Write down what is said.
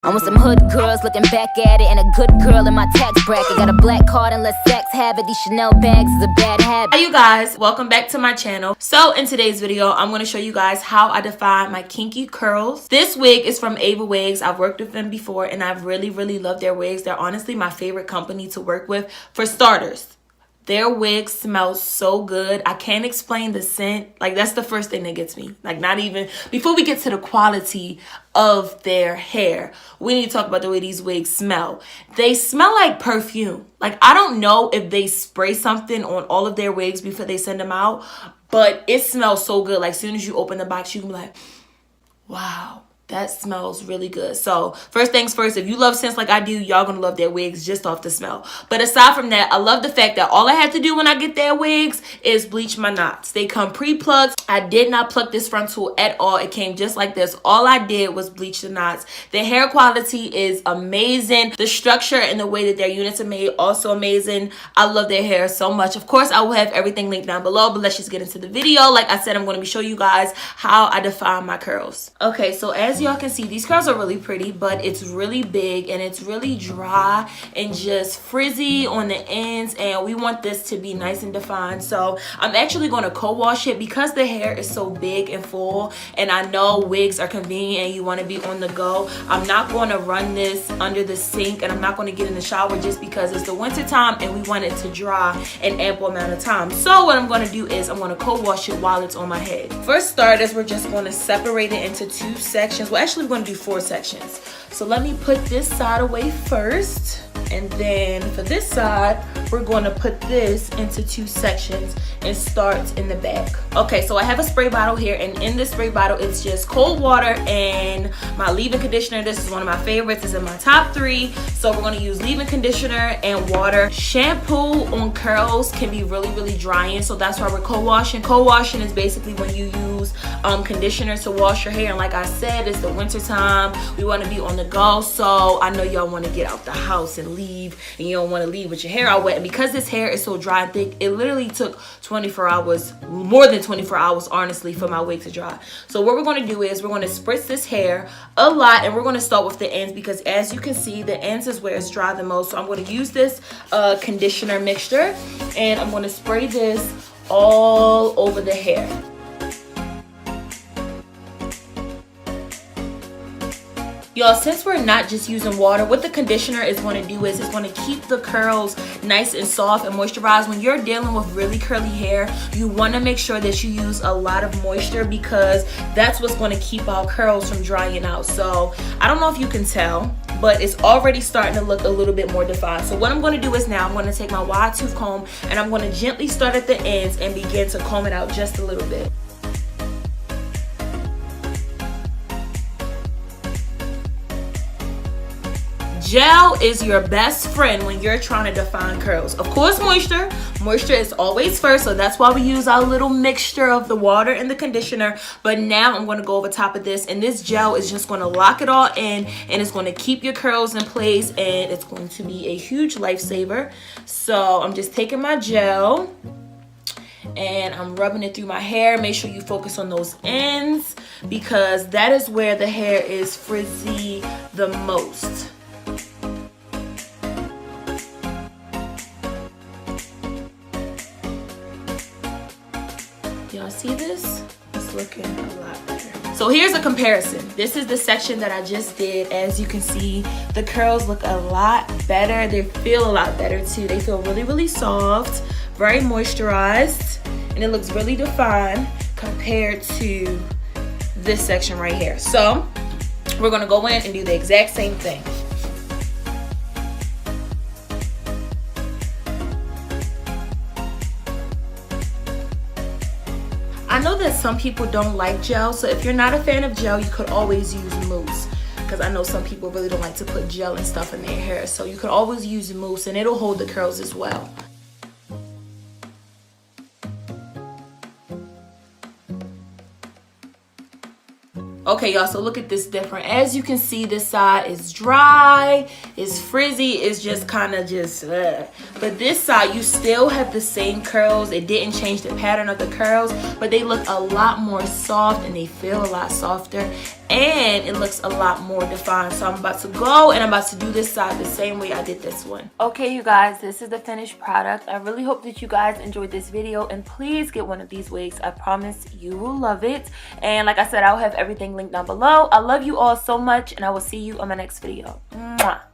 I'm with some hood girls looking back at it, and a good girl in my tax bracket. Got a black card and let sex have it. These Chanel bags is a bad habit. Hi you guys, welcome back to my channel. So in today's video, I'm going to show you guys how I define my kinky curls. This wig is from EvaWigs. I've worked with them before and I've really loved their wigs. They're honestly my favorite company to work with. For starters, their wigs smell so good. I can't explain the scent. Like, that's the first thing that gets me. Like, not even before we get to the quality of their hair, we need to talk about the way these wigs smell. They smell like perfume. Like, I don't know if they spray something on all of their wigs before they send them out, but it smells so good. Like, as soon as you open the box, you can be like, wow, that smells really good. So first things first, if you love scents like I do, y'all gonna love their wigs just off the smell. But aside from that, I love the fact that all I had to do when I get their wigs is bleach my knots. They come pre-plucked. I did not pluck this frontal at all. It came just like this. All I did was bleach the knots. The hair quality is amazing. The structure and the way that their units are made, also amazing. I love their hair so much. Of course, I will have everything linked down below, but let's just get into the video. Like I said, I'm going to be showing you guys how I define my curls. Okay, so as y'all can see, these curls are really pretty, but it's really big and it's really dry and just frizzy on the ends, and we want this to be nice and defined. So I'm actually going to co-wash it because the hair is so big and full, and I know wigs are convenient and you want to be on the go. I'm not going to run this under the sink and I'm not going to get in the shower just because it's the winter time and we want it to dry an ample amount of time. So what I'm going to do is I'm going to co-wash it while it's on my head. For starters, we're just going to separate it into two sections. Well, actually, we're going to do 4 sections. So let me put this side away first, and then for this side we're going to put this into 2 sections and start in the back. Okay, so I have a spray bottle here, and in this spray bottle it's just cold water and my leave-in conditioner. This is one of my favorites. It's in my top 3. So we're going to use leave-in conditioner and water. Shampoo on curls can be really drying, so that's why we're co-washing. Co-washing is basically when you use conditioner to wash your hair, and like I said, it's the winter time. We want to be on the go, so I know y'all want to get out the house and leave, and you don't want to leave with your hair all wet. And because this hair is so dry and thick, it literally took 24 hours, more than 24 hours honestly, for my wig to dry. So what we're going to do is we're going to spritz this hair a lot, and we're going to start with the ends because as you can see, the ends is where it's dry the most. So I'm going to use this conditioner mixture, and I'm going to spray this all over the hair. Y'all, since we're not just using water, what the conditioner is going to do is it's going to keep the curls nice and soft and moisturized. When you're dealing with really curly hair, you want to make sure that you use a lot of moisture because that's what's going to keep our curls from drying out. So I don't know if you can tell, but it's already starting to look a little bit more defined. So what I'm going to do is now I'm going to take my wide tooth comb and I'm going to gently start at the ends and begin to comb it out just a little bit. Gel is your best friend when you're trying to define curls. Of course, moisture. Moisture is always first, so that's why we use our little mixture of the water and the conditioner. But now I'm going to go over top of this, and this gel is just going to lock it all in, and it's going to keep your curls in place, and it's going to be a huge lifesaver. So I'm just taking my gel and I'm rubbing it through my hair. Make sure you focus on those ends because that is where the hair is frizzy the most. Y'all see this? It's looking a lot better. So here's a comparison. This is the section that I just did. As you can see, the curls look a lot better. They feel a lot better too. They feel really soft, very moisturized, and it looks really defined compared to this section right here. So we're gonna go in and do the exact same thing. I know that some people don't like gel, so if you're not a fan of gel, you could always use mousse. Because I know some people really don't like to put gel and stuff in their hair, so you could always use mousse and it'll hold the curls as well. Okay, y'all, so look at this different. As you can see, this side is dry, it's frizzy, it's just kind of just but this side you still have the same curls. It didn't change the pattern of the curls, but they look a lot more soft and they feel a lot softer, and it looks a lot more defined. So I'm about to go and I'm about to do this side the same way I did this one. Okay, you guys, this is the finished product. I really hope that you guys enjoyed this video, and please get one of these wigs. I promise you will love it. And like I said, I'll have everything linked down below. I love you all so much, and I will see you on my next video. Mwah.